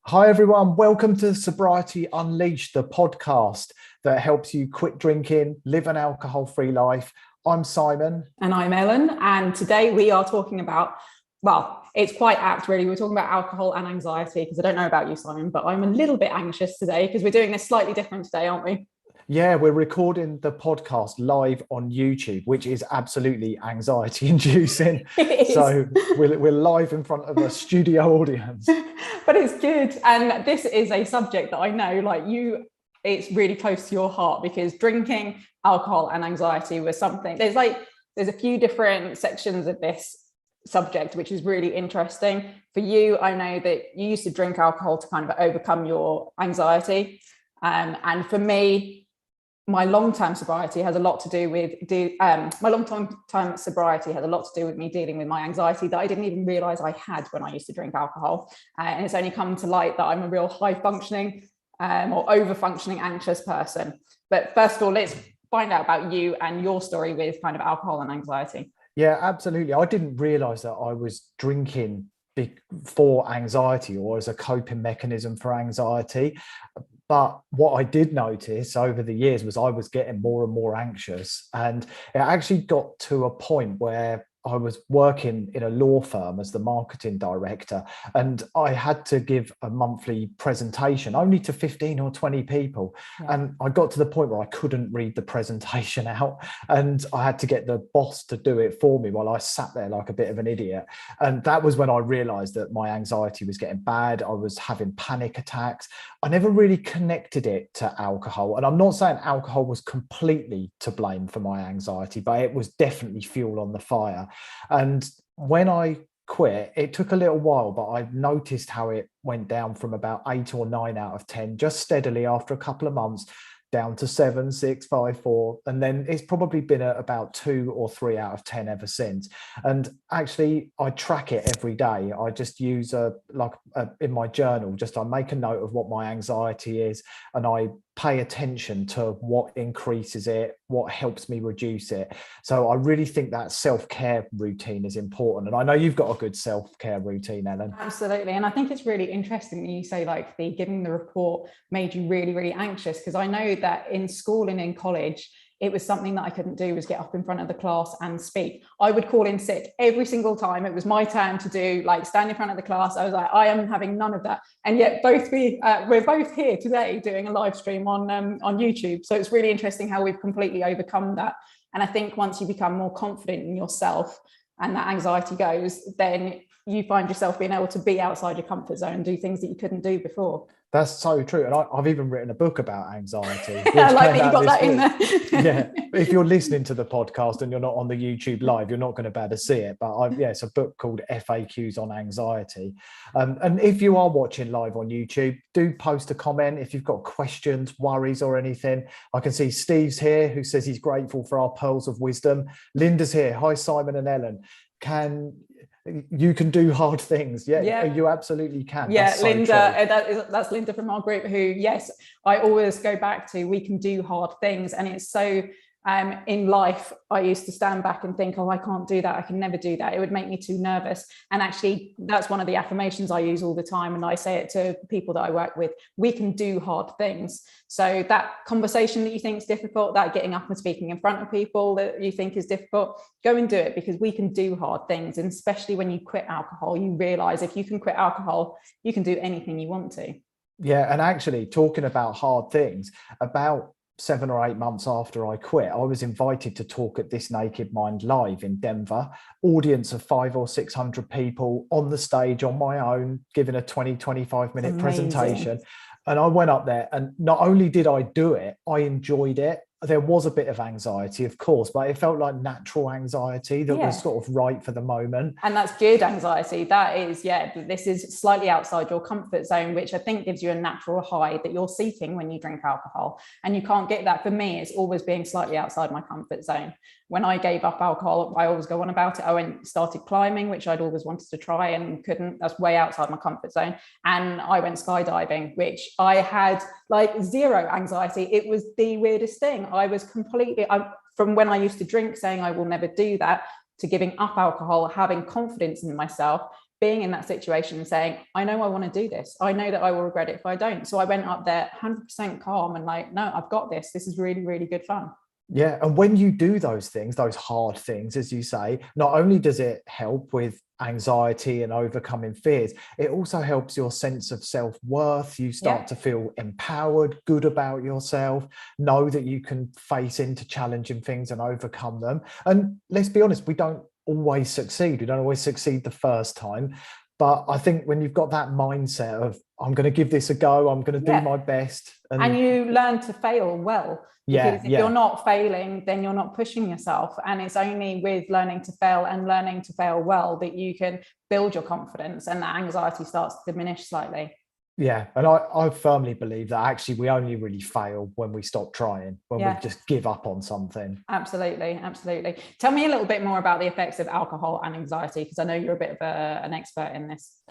Hi, everyone. Welcome to Sobriety Unleashed, the podcast that helps you quit drinking, live an alcohol-free life. I'm Simon. And I'm Ellen. And today we are talking about, well, it's quite apt, really. We're talking about alcohol and anxiety because I don't know about you, Simon, but I'm a little bit anxious today because we're doing this slightly different today, aren't we? Yeah, we're recording the podcast live on YouTube, which is absolutely anxiety inducing. It is. So we're live in front of a studio audience. But it's good. And this is a subject that I know, like you, it's really close to your heart because drinking, alcohol, and anxiety was something. There's a few different sections of this subject, which is really interesting. For you, I know that you used to drink alcohol to kind of overcome your anxiety. And for me, my long-term sobriety has a lot to do with sobriety has a lot to do with me dealing with my anxiety that I didn't even realize I had when I used to drink alcohol. And it's only come to light that I'm a real high functioning or over functioning anxious person. But first of all, let's find out about you and your story with kind of alcohol and anxiety. Yeah, absolutely. I didn't realize that I was drinking for anxiety or as a coping mechanism for anxiety. But what I did notice over the years was I was getting more and more anxious. And it actually got to a point where I was working in a law firm as the marketing director, and I had to give a monthly presentation only to 15 or 20 people. Yeah. And I got to the point where I couldn't read the presentation out, and I had to get the boss to do it for me while I sat there like a bit of an idiot. And that was when I realized that my anxiety was getting bad. I was having panic attacks. I never really connected it to alcohol. And I'm not saying alcohol was completely to blame for my anxiety, but it was definitely fuel on the fire. And when I quit, it took a little while, but I noticed how it went down from about 8 or 9 out of 10, just steadily after a couple of months, down to 7, 6, 5, 4. And then it's probably been at about 2 or 3 out of 10 ever since. And actually, I track it every day. I just use in my journal, I make a note of what my anxiety is, and I pay attention to what increases it, what helps me reduce it. So I really think that self-care routine is important. And I know you've got a good self-care routine, Ellen. Absolutely. And I think it's really interesting that you say like the giving the report made you really, really anxious, because I know that in school and in college, it was something that I couldn't do was get up in front of the class and speak. I would call in sick every single time it was my turn to do like stand in front of the class. I was like, I am having none of that. And yet we're both here today doing a live stream on YouTube. So it's really interesting how we've completely overcome that. And I think once you become more confident in yourself and that anxiety goes, then you find yourself being able to be outside your comfort zone and do things that you couldn't do before. That's so true. And I've even written a book about anxiety. I like that you got that in there. Yeah. If you're listening to the podcast and you're not on the YouTube live, you're not going to be able to see it. But it's a book called FAQs on Anxiety. And if you are watching live on YouTube, do post a comment if you've got questions, worries or anything. I can see Steve's here who says he's grateful for our pearls of wisdom. Linda's here. Hi, Simon and Ellen. You can do hard things. Yeah, you absolutely can. Yeah, so Linda, that's Linda from our group who, yes, I always go back to, we can do hard things. And it's so in life, I used to stand back and think, oh, I can't do that. I can never do that. It would make me too nervous. And actually, that's one of the affirmations I use all the time. And I say it to people that I work with. We can do hard things. So that conversation that you think is difficult, that getting up and speaking in front of people that you think is difficult, go and do it, because we can do hard things. And especially when you quit alcohol, you realize if you can quit alcohol, you can do anything you want to. Yeah. And actually, talking about hard things, about 7 or 8 months after I quit, I was invited to talk at This Naked Mind Live in Denver, audience of 500 or 600 people on the stage on my own, giving a 25 minute presentation. And I went up there, and not only did I do it, I enjoyed it. There was a bit of anxiety, of course, but it felt like natural anxiety that was sort of right for the moment. And that's good anxiety. That is, this is slightly outside your comfort zone, which I think gives you a natural high that you're seeking when you drink alcohol. And you can't get that. For me, it's always being slightly outside my comfort zone. When I gave up alcohol, I always go on about it. I started climbing, which I'd always wanted to try and couldn't. That's way outside my comfort zone. And I went skydiving, which I had like zero anxiety. It was the weirdest thing. I was completely, from when I used to drink, saying I will never do that, to giving up alcohol, having confidence in myself, being in that situation and saying, I know I want to do this. I know that I will regret it if I don't. So I went up there 100% calm and like, no, I've got this. This is really, really good fun. Yeah. And when you do those things, those hard things, as you say, not only does it help with anxiety and overcoming fears, it also helps your sense of self-worth. You start to feel empowered, good about yourself, know that you can face into challenging things and overcome them. And let's be honest, we don't always succeed. We don't always succeed the first time. But I think when you've got that mindset of, I'm going to give this a go, I'm going to do my best. And you learn to fail well. Because if you're not failing, then you're not pushing yourself. And it's only with learning to fail and learning to fail well that you can build your confidence and that anxiety starts to diminish slightly. Yeah. And I firmly believe that actually we only really fail when we stop trying, when we just give up on something. Absolutely. Absolutely. Tell me a little bit more about the effects of alcohol and anxiety, because I know you're a bit of an expert in this.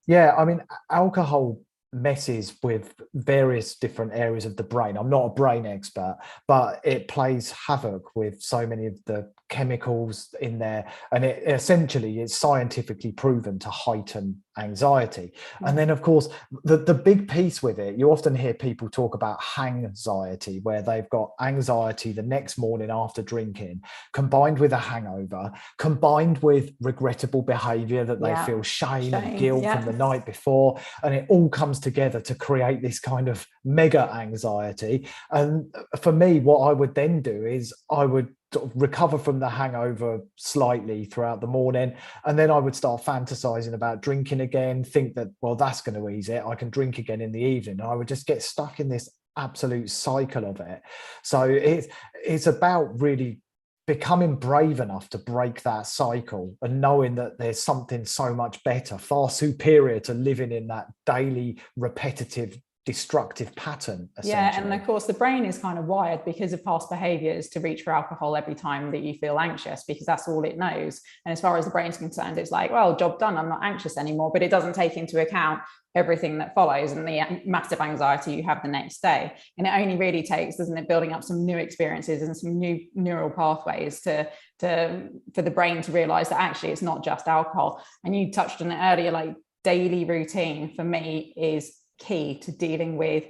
Yeah. I mean, alcohol messes with various different areas of the brain. I'm not a brain expert, but it plays havoc with so many of the chemicals in there, and it essentially is scientifically proven to heighten anxiety. And then of course the big piece with it, you often hear people talk about hang-anxiety, where they've got anxiety the next morning after drinking, combined with a hangover, combined with regrettable behavior that they feel shame and guilt from the night before, and it all comes together to create this kind of mega anxiety. And for me, what I would then do is I would sort of recover from the hangover slightly throughout the morning, and then I would start fantasizing about drinking again, think that, well, that's going to ease it, I can drink again in the evening, and I would just get stuck in this absolute cycle of it. So it's about really becoming brave enough to break that cycle and knowing that there's something so much better, far superior to living in that daily repetitive destructive pattern. And of course the brain is kind of wired because of past behaviors to reach for alcohol every time that you feel anxious, because that's all it knows. And as far as the brain's concerned, it's like, well, job done, I'm not anxious anymore. But it doesn't take into account everything that follows and the massive anxiety you have the next day. And it only really takes, doesn't it, building up some new experiences and some new neural pathways for the brain to realize that actually it's not just alcohol. And you touched on it earlier, like daily routine for me is key to dealing with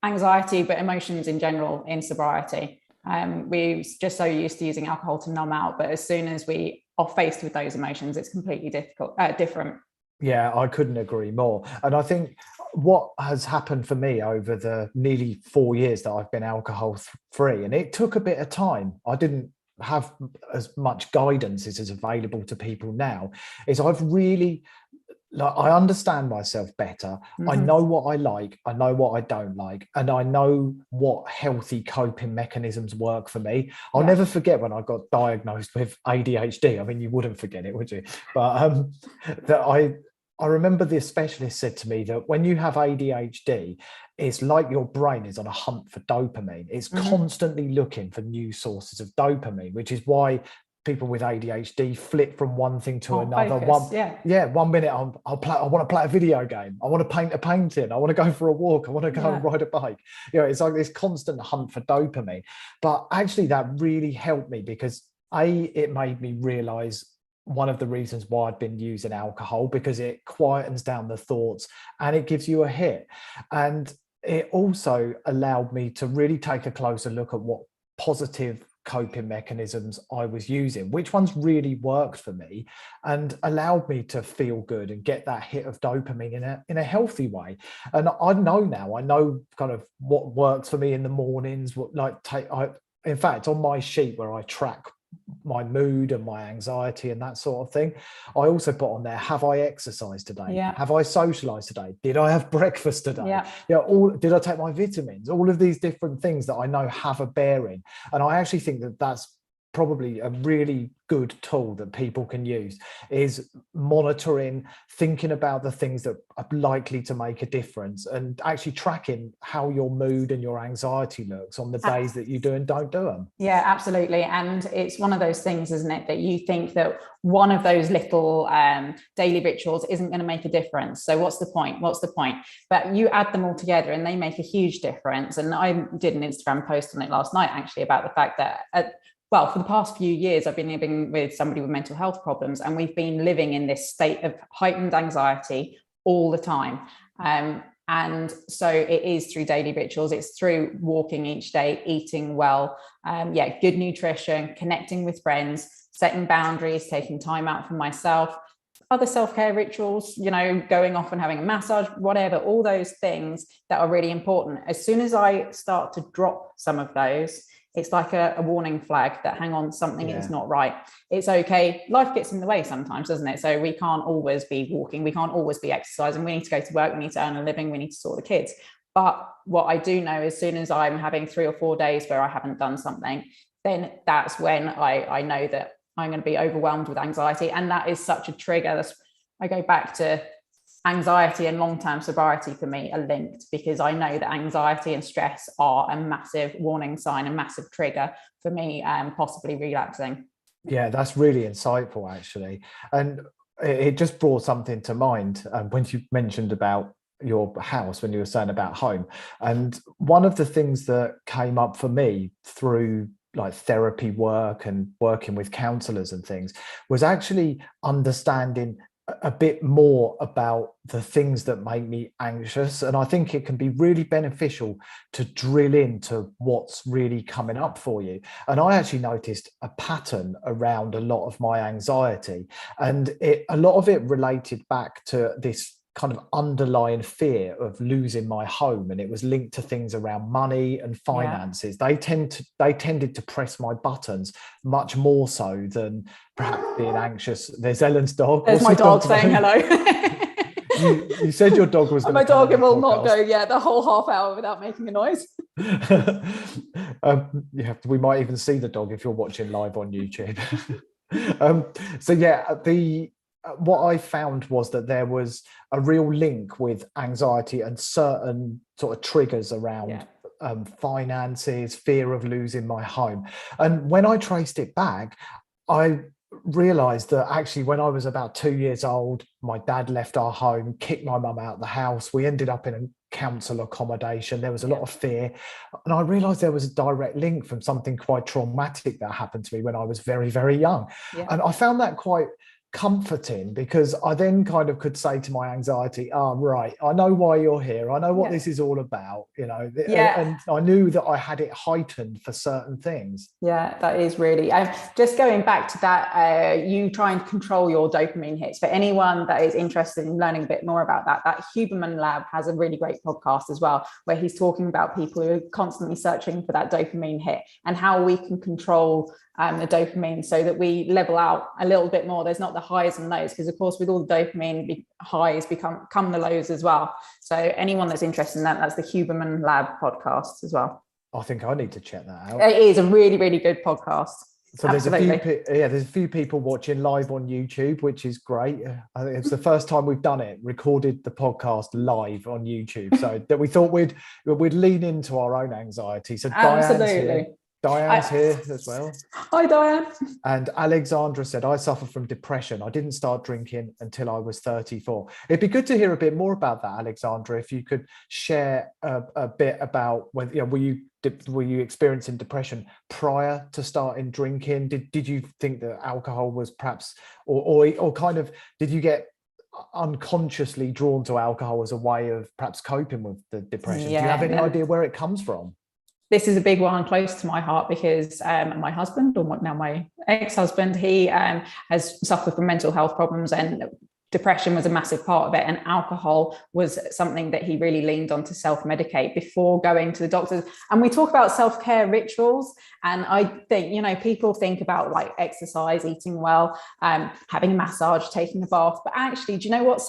anxiety, but emotions in general in sobriety. We're just so used to using alcohol to numb out, but as soon as we are faced with those emotions, it's completely different. Yeah, I couldn't agree more. And I think what has happened for me over the nearly 4 years that I've been alcohol free, and it took a bit of time, I didn't have as much guidance as is available to people now, is I've really, like, I understand myself better. I know what I like, I know what I don't like, and I know what healthy coping mechanisms work for me. I'll never forget when I got diagnosed with ADHD. I mean, you wouldn't forget it, would you? But that I remember the specialist said to me that when you have ADHD, it's like your brain is on a hunt for dopamine. It's constantly looking for new sources of dopamine, which is why people with ADHD flip from one thing to another. Focus, 1 minute I want to play a video game, I want to paint a painting, I want to go for a walk, I want to go and ride a bike. You know, it's like this constant hunt for dopamine. But actually that really helped me, because it made me realize one of the reasons why I'd been using alcohol, because it quietens down the thoughts and it gives you a hit. And it also allowed me to really take a closer look at what positive coping mechanisms I was using, which ones really worked for me and allowed me to feel good and get that hit of dopamine in a healthy way. And I know kind of what works for me in the mornings. In fact, on my sheet where I track my mood and my anxiety and that sort of thing, I also put on there, have I exercised today? Have I socialized today? Did I have breakfast today? Did I take my vitamins? All of these different things that I know have a bearing. And I actually think that that's probably a really good tool that people can use, is monitoring, thinking about the things that are likely to make a difference, and actually tracking how your mood and your anxiety looks on the days that you do and don't do them. Yeah, absolutely. And it's one of those things, isn't it, that you think that one of those little daily rituals isn't going to make a difference. So what's the point? But you add them all together and they make a huge difference. And I did an Instagram post on it last night, actually, about the fact that well, for the past few years, I've been living with somebody with mental health problems, and we've been living in this state of heightened anxiety all the time. And so it is through daily rituals. It's through walking each day, eating well, good nutrition, connecting with friends, setting boundaries, taking time out for myself, other self-care rituals, going off and having a massage, whatever, all those things that are really important. As soon as I start to drop some of those, it's like a warning flag that, hang on, something is not right. It's okay. Life gets in the way sometimes, doesn't it? So we can't always be walking. We can't always be exercising. We need to go to work. We need to earn a living. We need to sort the kids. But what I do know, as soon as I'm having 3 or 4 days where I haven't done something, then that's when I know that I'm going to be overwhelmed with anxiety. And that is such a trigger. I go back to anxiety and long-term sobriety for me are linked, because I know that anxiety and stress are a massive warning sign, a massive trigger for me, possibly relapsing. Yeah, that's really insightful, actually. And it just brought something to mind when you mentioned about your house, when you were saying about home. And one of the things that came up for me through like therapy work and working with counselors and things was actually understanding a bit more about the things that make me anxious. And I think it can be really beneficial to drill into what's really coming up for you. And I actually noticed a pattern around a lot of my anxiety, and a lot of it related back to this kind of underlying fear of losing my home, and it was linked to things around money and finances. They tended to press my buttons much more so than perhaps being anxious. There's Ellen's dog. There's my dog saying hello. You said your dog was my dog will not go the whole half hour without making a noise. We might even see the dog if you're watching live on YouTube. What I found was that there was a real link with anxiety and certain sort of triggers around finances, fear of losing my home. And when I traced it back, I realized that actually when I was about 2 years old, my dad left our home, kicked my mum out of the house. We ended up in a council accommodation. There was a lot of fear. And I realized there was a direct link from something quite traumatic that happened to me when I was very, very young. And I found that quite comforting, because I then kind of could say to my anxiety, right, I know why you're here. I know what this is all about, and I knew that I had it heightened for certain things. Yeah, that is really, just going back to that, you try and control your dopamine hits. For anyone that is interested in learning a bit more about that Huberman Lab has a really great podcast as well, where he's talking about people who are constantly searching for that dopamine hit and how we can control the dopamine so that we level out a little bit more. There's not the highs and lows, because of course with all the dopamine, highs come the lows as well. So anyone that's interested in that's the Huberman Lab podcast as well. I think I need to check that out. It is a really, really good podcast. So there's a few people watching live on YouTube, which is great. I think it's the first time we've done it, recorded the podcast live on YouTube. So that we thought we'd lean into our own anxiety. So Diane's here as well. Hi, Diane. And Alexandra said, I suffer from depression. I didn't start drinking until I was 34. It'd be good to hear a bit more about that, Alexandra, if you could share a bit about whether, were you experiencing depression prior to starting drinking? Did you think that alcohol was perhaps, or kind of, did you get unconsciously drawn to alcohol as a way of perhaps coping with the depression? Do you have any idea where it comes from? This is a big one close to my heart, because my husband, or now my ex-husband, he has suffered from mental health problems, and depression was a massive part of it. And alcohol was something that he really leaned on to self-medicate before going to the doctors. And we talk about self-care rituals. And I think, people think about like exercise, eating well, having a massage, taking a bath. But actually, do you know what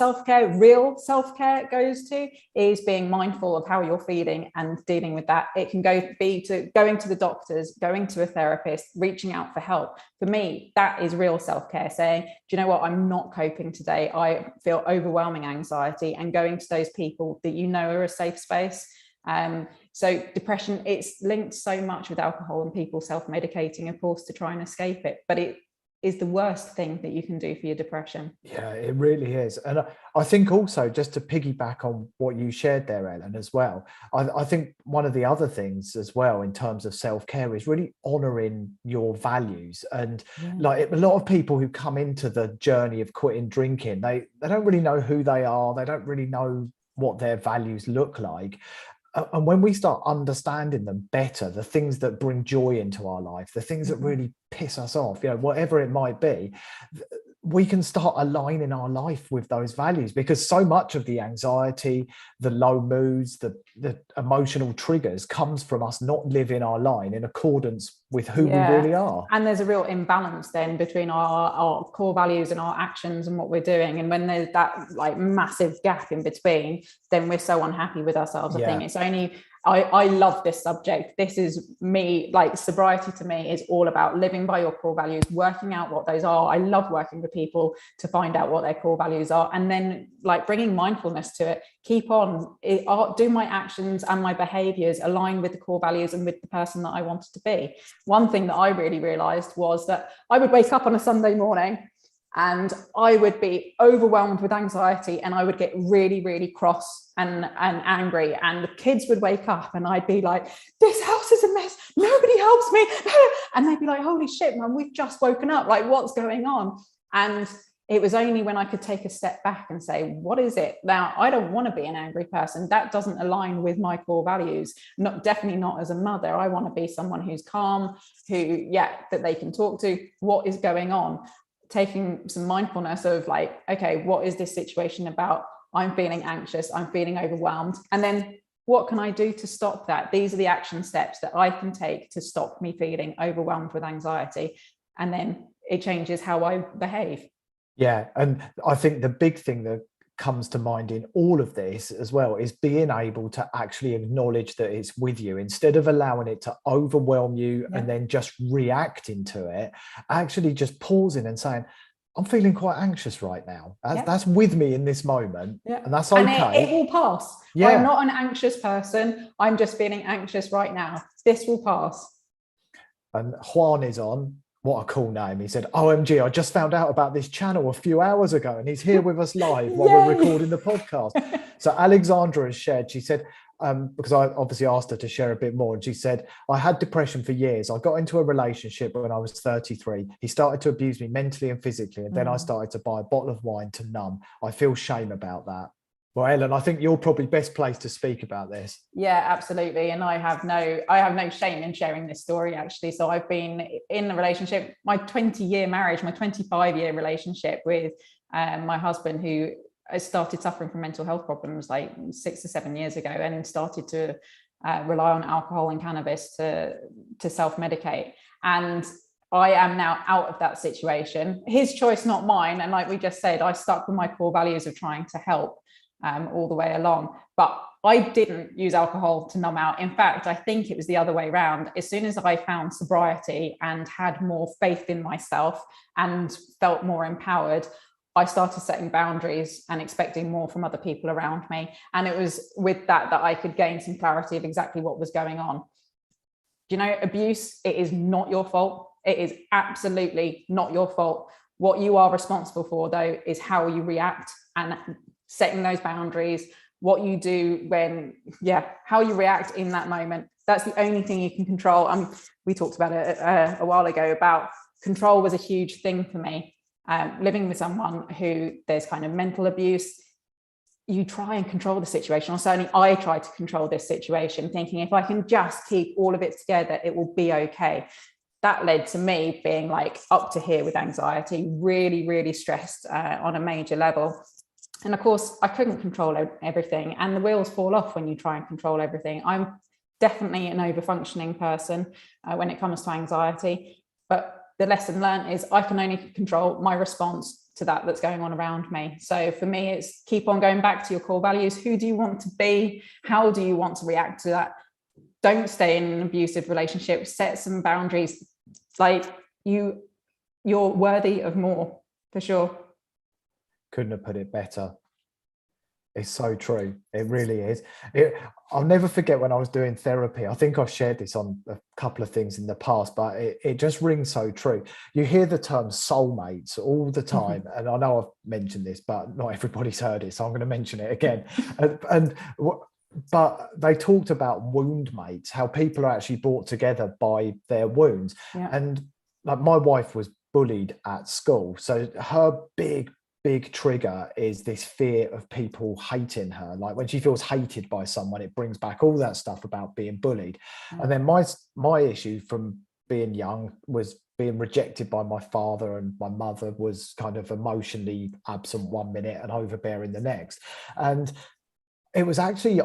real self-care goes to? Is being mindful of how you're feeling and dealing with that. It can be to going to the doctors, going to a therapist, reaching out for help. For me, that is real self-care, saying, do you know what? I'm not coping today. I feel overwhelming anxiety, and going to those people that are a safe space. So depression, it's linked so much with alcohol and people self-medicating, of course, to try and escape it. But is the worst thing that you can do for your depression. Yeah, it really is. And I think also, just to piggyback on what you shared there, Ellen, as well, I think one of the other things as well in terms of self-care is really honoring your values. And like a lot of people who come into the journey of quitting drinking, they don't really know who they are. They don't really know what their values look like. And when we start understanding them better, the things that bring joy into our life, the things that really piss us off, whatever it might be, we can start aligning our life with those values, because so much of the anxiety, the low moods, the emotional triggers comes from us not living our line in accordance with who we really are. And there's a real imbalance then between our core values and our actions and what we're doing. And when there's that like massive gap in between, then we're so unhappy with ourselves. I think it's only, I love this subject. This is me, like sobriety to me is all about living by your core values, working out what those are. I love working with people to find out what their core values are, and then like bringing mindfulness to it. Keep on, do my actions and my behaviors align with the core values and with the person that I wanted to be? One thing that I really realized was that I would wake up on a Sunday morning and I would be overwhelmed with anxiety, and I would get really, really cross and angry. And the kids would wake up and I'd be like, this house is a mess, nobody helps me. And they'd be like, holy shit, man, we've just woken up, like what's going on? And it was only when I could take a step back and say, what is it? Now, I don't want to be an angry person. That doesn't align with my core values. Definitely not as a mother. I want to be someone who's calm, that they can talk to. What is going on? Taking some mindfulness of like, okay, what is this situation about? I'm feeling anxious. I'm feeling overwhelmed. And then what can I do to stop that? These are the action steps that I can take to stop me feeling overwhelmed with anxiety. And then it changes how I behave. Yeah. And I think the big thing that comes to mind in all of this as well is being able to actually acknowledge that it's with you, instead of allowing it to overwhelm you and then just reacting to it. Actually just pausing and saying, I'm feeling quite anxious right now. That's with me in this moment. And that's okay. And it will pass. I'm not an anxious person. I'm just feeling anxious right now. This will pass. And Juan is on. What a cool name. He said, OMG, I just found out about this channel a few hours ago, and he's here with us live while we're recording the podcast. So Alexandra has shared, she said, because I obviously asked her to share a bit more, and she said, I had depression for years. I got into a relationship when I was 33. He started to abuse me mentally and physically, and then I started to buy a bottle of wine to numb. I feel shame about that. Well, Ellen, I think you're probably best placed to speak about this. Yeah, absolutely. And I have no shame in sharing this story, actually. So I've been in a relationship, my 20-year marriage, my 25-year relationship with my husband, who started suffering from mental health problems like 6 or 7 years ago, and started to rely on alcohol and cannabis to self-medicate. And I am now out of that situation. His choice, not mine. And like we just said, I stuck with my core values of trying to help all the way along. But I didn't use alcohol to numb out. In fact, I think it was the other way around. As soon as I found sobriety and had more faith in myself and felt more empowered, I started setting boundaries and expecting more from other people around me. And it was with that I could gain some clarity of exactly what was going on. You know, abuse, it is not your fault. It is absolutely not your fault. What you are responsible for, though, is how you react and setting those boundaries, what you do when, how you react in that moment. That's the only thing you can control. We talked about it a while ago about control was a huge thing for me. Living with someone who there's kind of mental abuse, you try and control the situation, or certainly I try to control this situation, thinking if I can just keep all of it together, it will be okay. That led to me being like up to here with anxiety, really, really stressed on a major level. And of course, I couldn't control everything, and the wheels fall off when you try and control everything. I'm definitely an over-functioning person when it comes to anxiety, but the lesson learned is I can only control my response to that's going on around me. So for me, it's keep on going back to your core values. Who do you want to be? How do you want to react to that? Don't stay in an abusive relationship. Set some boundaries. Like you're worthy of more, for sure. Couldn't have put it better. It's so true. It really is. I'll never forget when I was doing therapy. I think I've shared this on a couple of things in the past, but it just rings so true. You hear the term soulmates all the time. And I know I've mentioned this, but not everybody's heard it. So I'm going to mention it again. But they talked about wound mates, how people are actually brought together by their wounds. Yeah. And like my wife was bullied at school. So her big trigger is this fear of people hating her. Like when she feels hated by someone, it brings back all that stuff about being bullied. And then my issue from being young was being rejected by my father, and my mother was kind of emotionally absent one minute and overbearing the next. And it was actually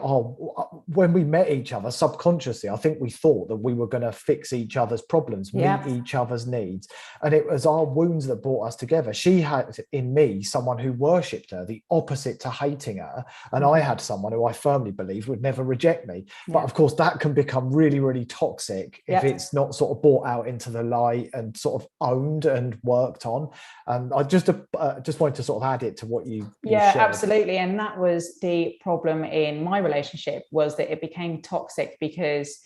when we met each other subconsciously, I think we thought that we were going to fix each other's problems, meet each other's needs. And it was our wounds that brought us together. She had in me someone who worshipped her, the opposite to hating her. And I had someone who I firmly believed would never reject me. But of course, that can become really, really toxic if it's not sort of brought out into the light and sort of owned and worked on. And I just wanted to sort of add it to what you shared. Absolutely. And that was the problem in my relationship, was that it became toxic because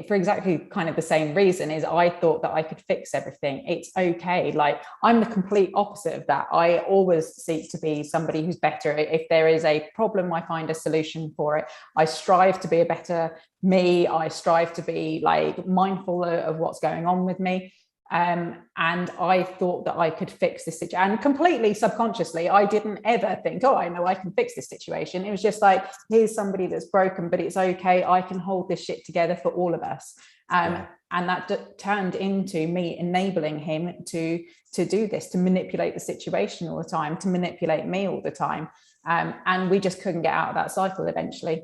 for exactly kind of the same reason, is I thought that I could fix everything. It's okay. Like I'm the complete opposite of that. I always seek to be somebody who's better. If there is a problem, I find a solution for it. I strive to be a better me. I strive to be like mindful of what's going on with me. And I thought that I could fix this situation, and completely subconsciously, I didn't ever think, oh, I know I can fix this situation. It was just like, here's somebody that's broken, but it's okay. I can hold this shit together for all of us. And that turned into me enabling him to do this, to manipulate the situation all the time, to manipulate me all the time. And we just couldn't get out of that cycle eventually.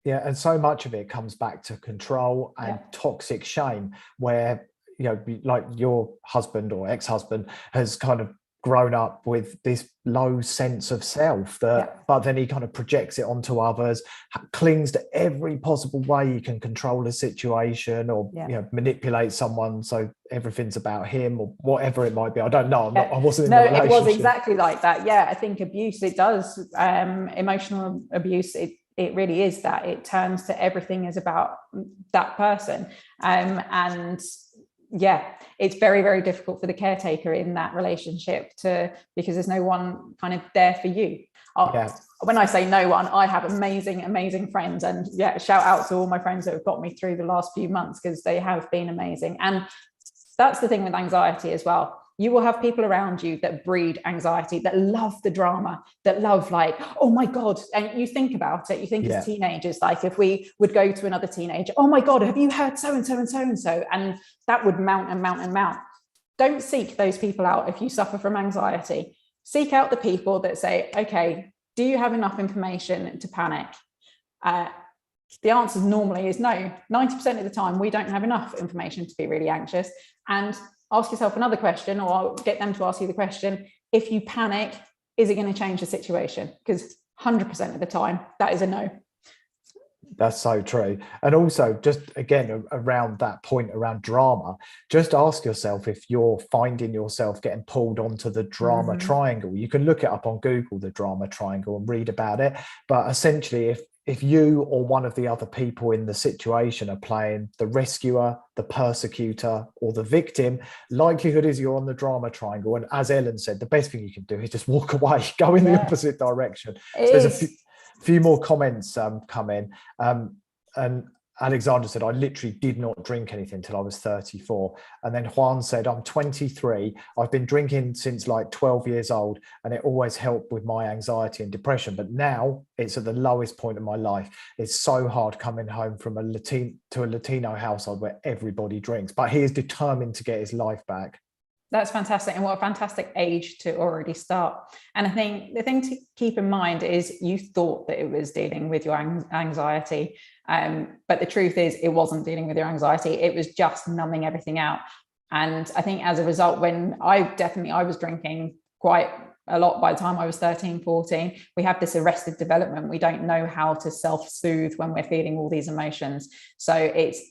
Yeah. And so much of it comes back to control and toxic shame, where like your husband or ex-husband has kind of grown up with this low sense of self but then he kind of projects it onto others, clings to every possible way he can control a situation or manipulate someone so everything's about him or whatever it might be. I don't know. I wasn't in the relationship. It was exactly like that. I think abuse, it does, emotional abuse, it really is that. It turns to everything is about that person. And it's very, very difficult for the caretaker in that relationship because there's no one kind of there for you. When I say no one, I have amazing friends, and shout out to all my friends that have got me through the last few months, because they have been amazing. And that's the thing with anxiety as well. You will have people around you that breed anxiety, that love the drama, that love like, oh my God. And you think about it, you think as teenagers, like if we would go to another teenager, oh my God, have you heard so-and-so and so-and-so? And that would mount and mount and mount. Don't seek those people out if you suffer from anxiety. Seek out the people that say, okay, do you have enough information to panic? The answer normally is no. 90% of the time, we don't have enough information to be really anxious. And ask yourself another question, or I'll get them to ask you the question. If you panic, is it going to change the situation? Because 100% of the time, that is a no. That's so true. And also, just again, around that point around drama, just ask yourself if you're finding yourself getting pulled onto the drama triangle. You can look it up on Google, the drama triangle, and read about it. But essentially, if you or one of the other people in the situation are playing the rescuer, the persecutor, or the victim, likelihood is you're on the drama triangle. And as Ellen said, the best thing you can do is just walk away, go in the opposite direction. So there's a few more comments come in. And Alexander said, I literally did not drink anything until I was 34. And then Juan said, I'm 23. I've been drinking since like 12 years old, and it always helped with my anxiety and depression. But now it's at the lowest point of my life. It's so hard coming home from a Latino household where everybody drinks. But he is determined to get his life back. That's fantastic. And what a fantastic age to already start. And I think the thing to keep in mind is you thought that it was dealing with your anxiety. But the truth is it wasn't dealing with your anxiety. It was just numbing everything out. And I think as a result, when I was drinking quite a lot by the time I was 13, 14, we have this arrested development. We don't know how to self-soothe when we're feeling all these emotions. So it's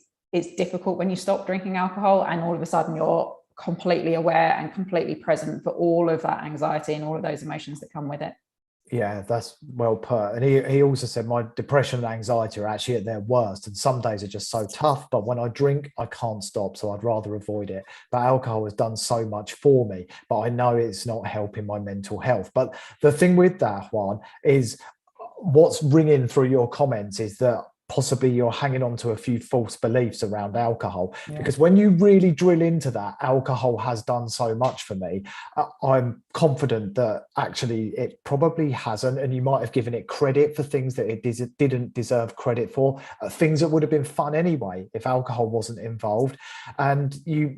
difficult when you stop drinking alcohol and all of a sudden you're completely aware and completely present for all of that anxiety and all of those emotions that come with it. Yeah, that's well put. And he also said my depression and anxiety are actually at their worst. And some days are just so tough. But when I drink, I can't stop. So I'd rather avoid it. But alcohol has done so much for me. But I know it's not helping my mental health. But the thing with that one is what's ringing through your comments is that possibly you're hanging on to a few false beliefs around alcohol. Yeah. Because when you really drill into that, alcohol has done so much for me. I'm confident that actually it probably hasn't, and you might have given it credit for things that it didn't deserve credit for, things that would have been fun anyway if alcohol wasn't involved. And you,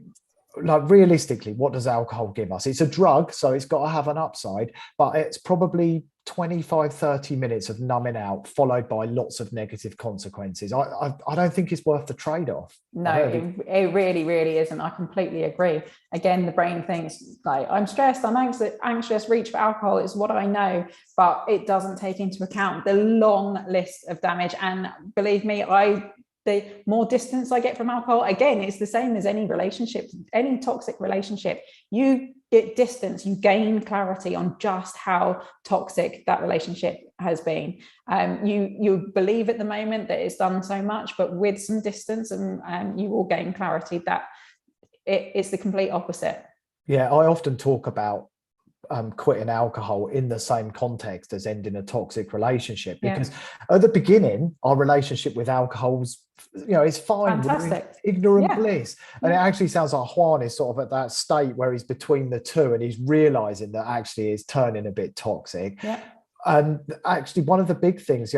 like, realistically, what does alcohol give us? It's a drug, so it's got to have an upside, but it's probably 25-30 minutes of numbing out followed by lots of negative consequences. I don't think it's worth the trade-off. No, it really, really isn't. I completely agree. Again, the brain thinks like, I'm stressed, I'm anxious, reach for alcohol, it's what I know, but it doesn't take into account the long list of damage. And believe me, the more distance I get from alcohol, again, it's the same as any relationship, any toxic relationship. You get distance, you gain clarity on just how toxic that relationship has been. You believe at the moment that it's done so much, but with some distance, and you will gain clarity that it's the complete opposite. Yeah, I often talk about quitting alcohol in the same context as ending a toxic relationship, because at the beginning our relationship with alcohol's, it's fine. Fantastic. Ignorant bliss. And it actually sounds like Juan is sort of at that state where he's between the two and he's realizing that actually it's turning a bit toxic. And actually one of the big things,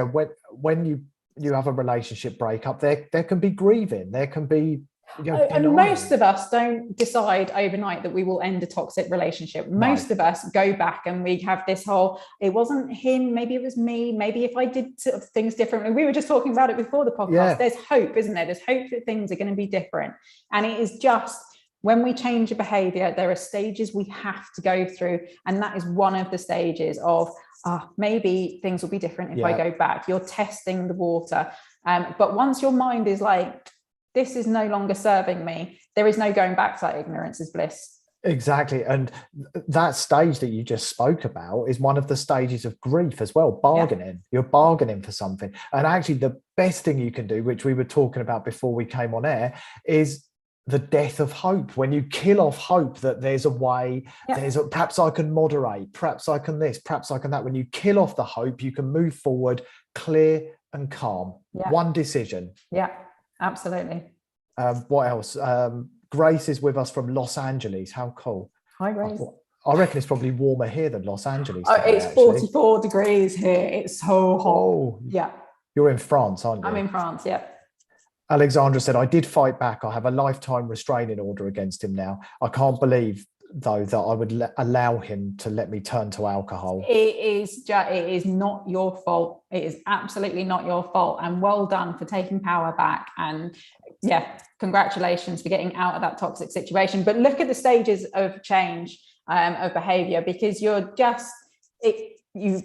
when you have a relationship breakup, there can be grieving, there can be and most of us don't decide overnight that we will end a toxic relationship. Most of us go back and we have this whole, it wasn't him, maybe it was me, maybe if I did sort of things differently. We were just talking about it before the podcast. There's hope, isn't there? There's hope that things are going to be different. And it is just, when we change a behavior, there are stages we have to go through. And that is one of the stages of, maybe things will be different if I go back. You're testing the water. But once your mind is like, this is no longer serving me, there is no going back to that. Ignorance is bliss. Exactly. And that stage that you just spoke about is one of the stages of grief as well. Bargaining. You're bargaining for something. And actually the best thing you can do, which we were talking about before we came on air, is the death of hope. When you kill off hope that there's a way, perhaps I can moderate, perhaps I can this, perhaps I can that. When you kill off the hope, you can move forward clear and calm. One decision. Absolutely. What else? Grace is with us from Los Angeles. How cool. Hi, Grace. I reckon it's probably warmer here than Los Angeles. It's 44 degrees here. It's so hot. Oh, yeah. You're in France, aren't you? I'm in France, yeah. Alexandra said, I did fight back. I have a lifetime restraining order against him now. I can't believe, though, that I would allow him to let me turn to alcohol. It is not your fault. It is absolutely not your fault. And well done for taking power back. And congratulations for getting out of that toxic situation. But look at the stages of change of behavior, because you've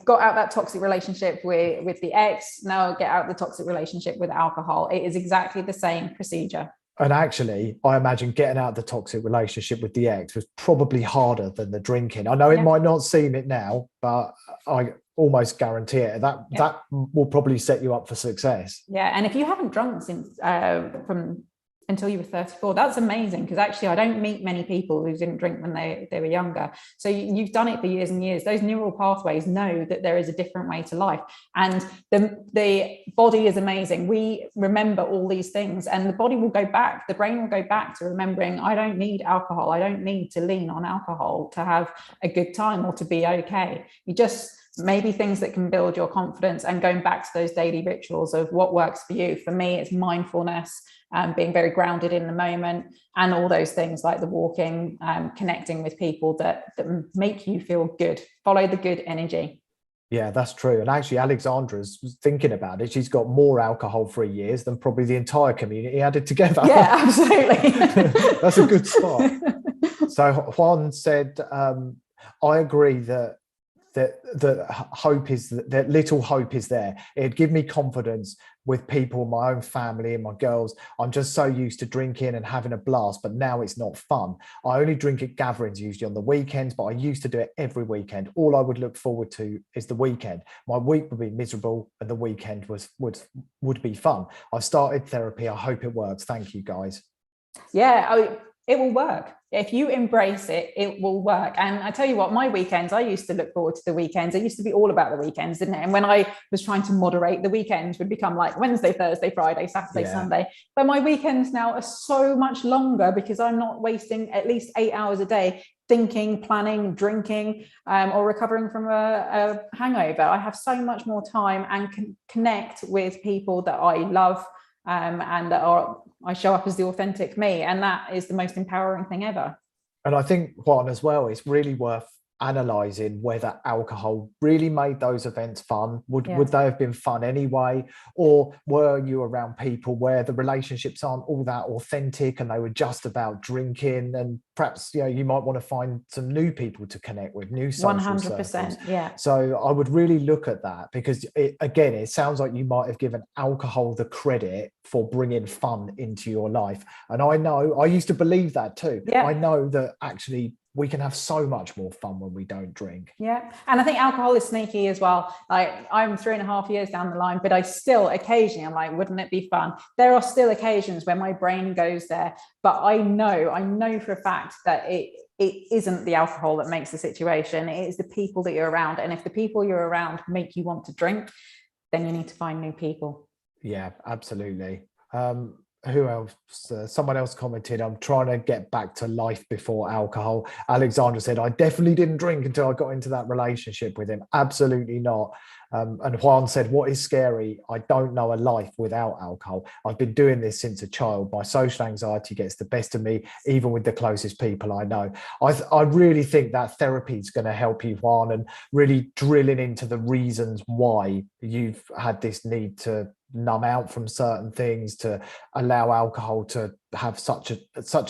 got out that toxic relationship with the ex. Now get out the toxic relationship with alcohol. It is exactly the same procedure. And actually, I imagine getting out of the toxic relationship with the ex was probably harder than the drinking. I know it might not seem it now, but I almost guarantee it. That will probably set you up for success. Yeah, and if you haven't drunk since until you were 34, that's amazing, because actually I don't meet many people who didn't drink when they were younger. So you've done it for years and years. Those neural pathways know that there is a different way to life, and the body is amazing. We remember all these things, and the body will go back, the brain will go back to remembering, I don't need alcohol, I don't need to lean on alcohol to have a good time or to be okay. You just maybe things that can build your confidence, and going back to those daily rituals of what works for you. For me, it's mindfulness, being very grounded in the moment, and all those things like the walking, connecting with people that make you feel good. Follow the good energy. Yeah, that's true. And actually, Alexandra's thinking about it. She's got more alcohol-free years than probably the entire community added together. Yeah, absolutely. That's a good spot. So Juan said, I agree that that hope is, that little hope is there. It'd give me confidence with people, my own family and my girls. I'm just so used to drinking and having a blast, but now it's not fun. I only drink at gatherings, usually on the weekends, but I used to do it every weekend. All I would look forward to is the weekend. My week would be miserable and the weekend would be fun. I've started therapy. I hope it works. Thank you, guys. Yeah, it will work. If you embrace it, it will work. And I tell you what, my weekends, I used to look forward to the weekends. It used to be all about the weekends, didn't it? And when I was trying to moderate, the weekends would become like Wednesday, Thursday, Friday, Saturday, Sunday. But my weekends now are so much longer because I'm not wasting at least 8 hours a day thinking, planning, drinking, or recovering from a hangover. I have so much more time and can connect with people that I love, and that I show up as the authentic me. And that is the most empowering thing ever. And I think, Juan, as well, it's really worth analysing whether alcohol really made those events fun. Would they have been fun anyway? Or were you around people where the relationships aren't all that authentic and they were just about drinking? And perhaps, you might want to find some new people to connect with, new social 100%, circles. Yeah. So I would really look at that, because it sounds like you might have given alcohol the credit for bringing fun into your life. And I know, I used to believe that too. Yeah. I know that actually we can have so much more fun when we don't drink. Yeah. And I think alcohol is sneaky as well. Like, I'm 3.5 years down the line, but I still occasionally, I'm like, wouldn't it be fun? There are still occasions when my brain goes there, but I know for a fact that it isn't the alcohol that makes the situation. It is the people that you're around. And if the people you're around make you want to drink, then you need to find new people. Yeah, absolutely. Who else? Someone else commented, I'm trying to get back to life before alcohol. Alexandra said, I definitely didn't drink until I got into that relationship with him. Absolutely not. And Juan said, what is scary? I don't know a life without alcohol. I've been doing this since a child. My social anxiety gets the best of me, even with the closest people I know. I really think that therapy is going to help you, Juan, and really drilling into the reasons why you've had this need to numb out from certain things, to allow alcohol to have such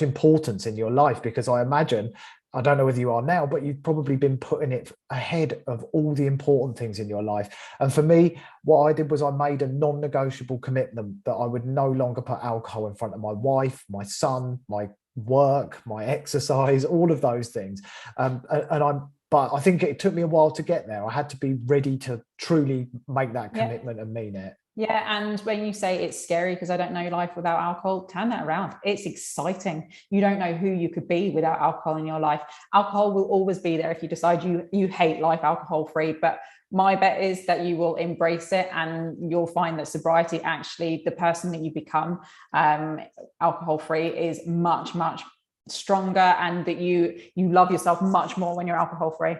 importance in your life. Because I imagine, I don't know whether you are now, but you've probably been putting it ahead of all the important things in your life. And for me, what I did was I made a non-negotiable commitment that I would no longer put alcohol in front of my wife, my son, my work, my exercise, all of those things. But I think it took me a while to get there. I had to be ready to truly make that commitment and mean it. Yeah. And when you say it's scary because I don't know life without alcohol, turn that around. It's exciting. You don't know who you could be without alcohol in your life. Alcohol will always be there if you decide you hate life alcohol free. But my bet is that you will embrace it, and you'll find that sobriety, actually, the person that you become alcohol free, is much, much stronger, and that you love yourself much more when you're alcohol free.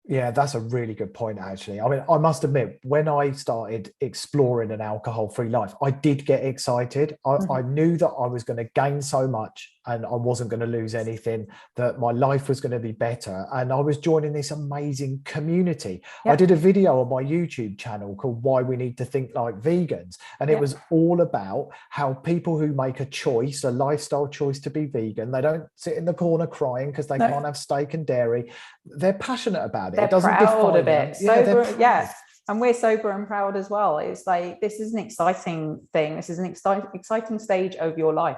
Yeah, that's a really good point, actually. I mean, I must admit, when I started exploring an alcohol-free life, I did get excited. I knew that I was going to gain so much and I wasn't going to lose anything, that my life was going to be better. And I was joining this amazing community. Yep. I did a video on my YouTube channel called Why We Need to Think Like Vegans. And it was all about how people who make a choice, a lifestyle choice to be vegan, they don't sit in the corner crying because they can't have steak and dairy. They're passionate about it. They're proud of it. Sober, yeah. And we're sober and proud as well. It's like, this is an exciting thing. This is an exciting stage of your life.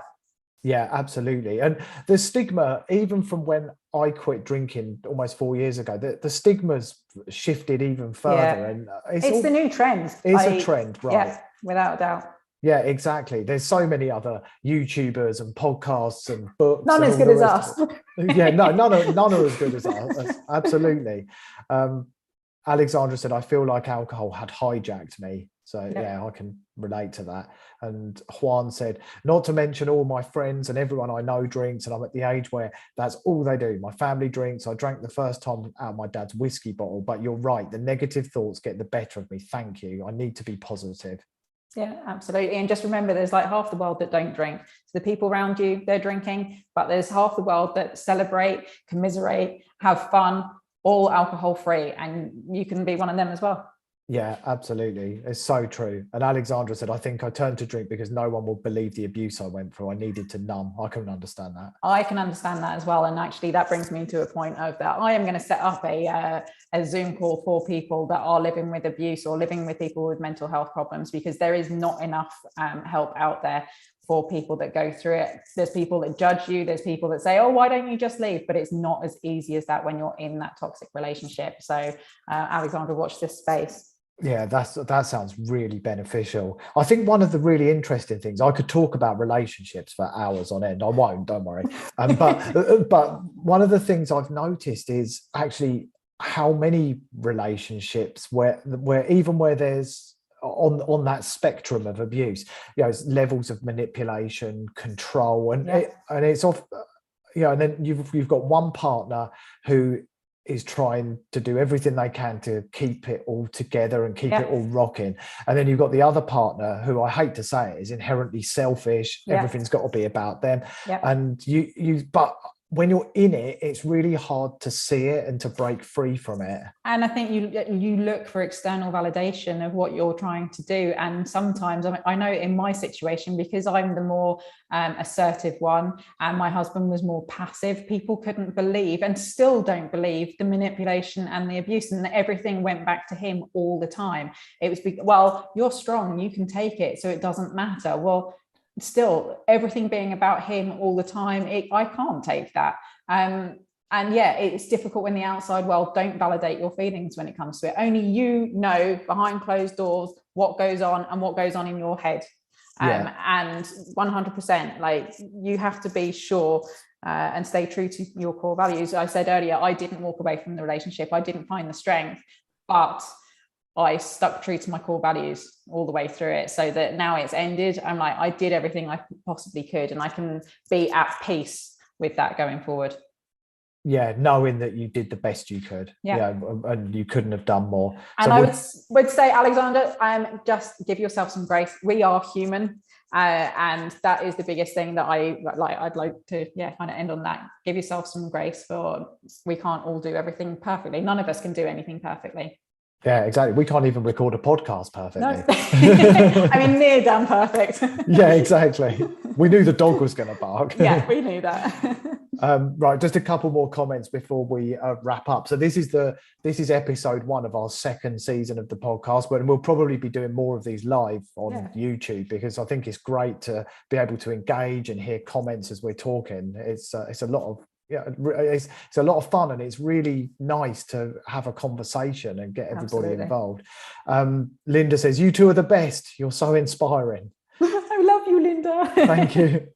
Yeah, absolutely. And the stigma, even from when I quit drinking almost 4 years ago, the stigma's shifted even further. Yeah. And it's the new trend. It's a trend, right? Yeah, without a doubt. Yeah, exactly. There's so many other YouTubers and podcasts and books. None as good as us. Yeah, none are as good as us. Absolutely. Alexandra said, I feel like alcohol had hijacked me. So yeah, I can relate to that. And Juan said, not to mention all my friends and everyone I know drinks, and I'm at the age where that's all they do. My family drinks. I drank the first time out of my dad's whiskey bottle. But you're right, the negative thoughts get the better of me. Thank you. I need to be positive. Yeah, absolutely. And just remember, there's like half the world that don't drink. So the people around you, they're drinking, but there's half the world that celebrate, commiserate, have fun, all alcohol free. And you can be one of them as well. Yeah, absolutely. It's so true. And Alexandra said, I think I turned to drink because no one would believe the abuse I went through. I needed to numb. I couldn't understand that. I can understand that as well. And actually that brings me to a point of that I am going to set up a Zoom call for people that are living with abuse or living with people with mental health problems, because there is not enough help out there for people that go through it. There's people that judge you. There's people that say, oh, why don't you just leave? But it's not as easy as that when you're in that toxic relationship. So Alexandra, watch this space. Yeah, that sounds really beneficial. I think one of the really interesting things, I could talk about relationships for hours on end. I won't, don't worry. But one of the things I've noticed is actually how many relationships where even where there's on that spectrum of abuse, levels of manipulation, control, and it's off, and then you've got one partner who is trying to do everything they can to keep it all together and keep it all rocking. And then you've got the other partner who, I hate to say it, is inherently selfish. Everything's got to be about them. And but when you're in it, it's really hard to see it and to break free from it. And I think you look for external validation of what you're trying to do. And sometimes I know in my situation, because I'm the more assertive one and my husband was more passive, people couldn't believe and still don't believe the manipulation and the abuse, and everything went back to him all the time. It was, well, you're strong, you can take it, so it doesn't matter. Well, still everything being about him all the time, I can't take that. And it's difficult when the outside world don't validate your feelings when it comes to it. Only you know behind closed doors what goes on and what goes on in your head. And 100%, like, you have to be sure and stay true to your core values. I said earlier, I didn't walk away from the relationship. I didn't find the strength, but I stuck true to my core values all the way through it, so that now it's ended. I'm like, I did everything I possibly could, and I can be at peace with that going forward. Yeah, knowing that you did the best you could. And you couldn't have done more. And so I would say, Alexander, just give yourself some grace. We are human. And that is the biggest thing that I'd like to kind of end on that. Give yourself some grace, for we can't all do everything perfectly. None of us can do anything perfectly. Yeah, exactly. We can't even record a podcast perfectly. No. I mean, near damn perfect. Yeah, exactly. We knew the dog was going to bark. Yeah, we knew that. Right, just a couple more comments before we wrap up. So this is episode 1 of our second season of the podcast, but we'll probably be doing more of these live on YouTube, because I think it's great to be able to engage and hear comments as we're talking. It's a lot of it's a lot of fun, and it's really nice to have a conversation and get everybody involved. Linda says, you two are the best. You're so inspiring. I love you, Linda. Thank you.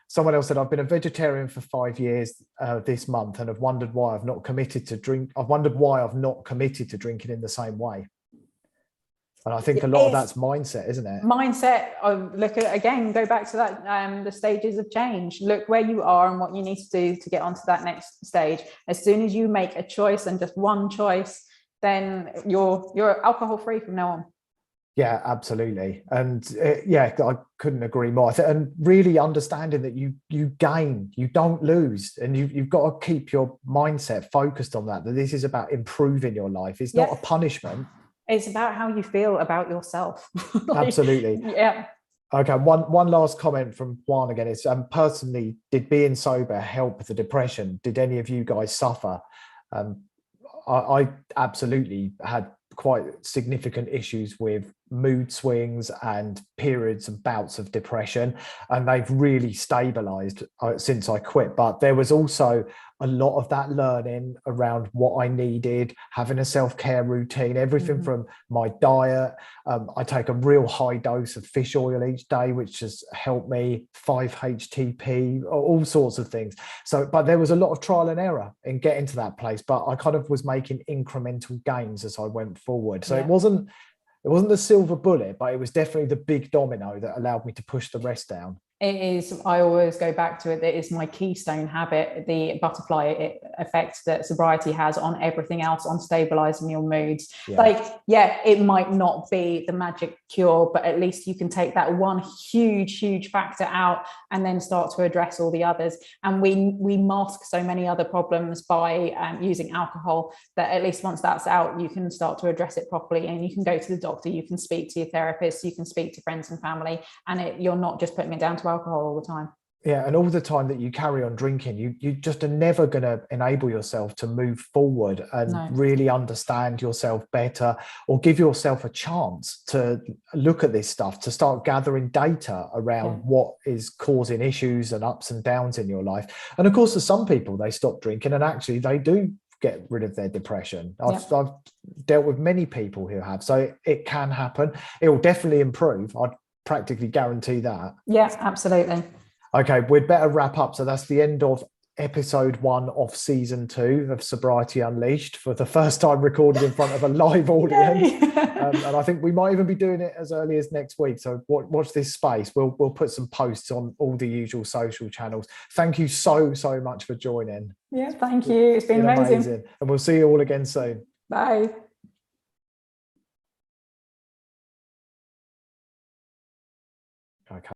Someone else said, I've been a vegetarian for 5 years this month, and have wondered why I've not committed to drink. I've wondered why I've not committed to drinking in the same way. And I think a lot of that's mindset, isn't it? Mindset. Look at, again, go back to that, the stages of change. Look where you are and what you need to do to get onto that next stage. As soon as you make a choice, and just one choice, then you're alcohol free from now on. Yeah, absolutely. And I couldn't agree more. And really understanding that you gain, you don't lose, and you've got to keep your mindset focused on that this is about improving your life. It's not a punishment. It's about how you feel about yourself. Absolutely. Yeah. Okay, one last comment from Juan again. It's personally, did being sober help with the depression? Did any of you guys suffer? I absolutely had quite significant issues with mood swings and periods and bouts of depression, and they've really stabilized since I quit. But there was also a lot of that learning around what I needed, having a self-care routine, everything from my diet. I take a real high dose of fish oil each day, which has helped me, 5-HTP, all sorts of things. So, but there was a lot of trial and error in getting to that place, but I kind of was making incremental gains as I went forward. So it wasn't the silver bullet, but it was definitely the big domino that allowed me to push the rest down. It is, I always go back to it, that is my keystone habit, the butterfly effect that sobriety has on everything else, on stabilizing your moods. Yeah. Like, yeah, it might not be the magic cure, but at least you can take that one huge factor out and then start to address all the others. And we mask so many other problems by using alcohol, that at least once that's out, you can start to address it properly, and you can go to the doctor, you can speak to your therapist, you can speak to friends and family, and you're not just putting it down to alcohol all the time. Yeah, and all the time that you carry on drinking, you just are never going to enable yourself to move forward and really understand yourself better, or give yourself a chance to look at this stuff, to start gathering data around what is causing issues and ups and downs in your life. And of course, for some people, they stop drinking and actually they do get rid of their depression. I've dealt with many people who have, so it can happen. It will definitely improve. I'd practically guarantee that. Yeah, absolutely. Okay, we'd better wrap up. So that's the end of episode 1 of season 2 of Sobriety Unleashed, for the first time recorded in front of a live audience. And I think we might even be doing it as early as next week. So watch this space. We'll put some posts on all the usual social channels. Thank you so much for joining. Yeah, thank you. It's been amazing. And we'll see you all again soon. Bye. Okay.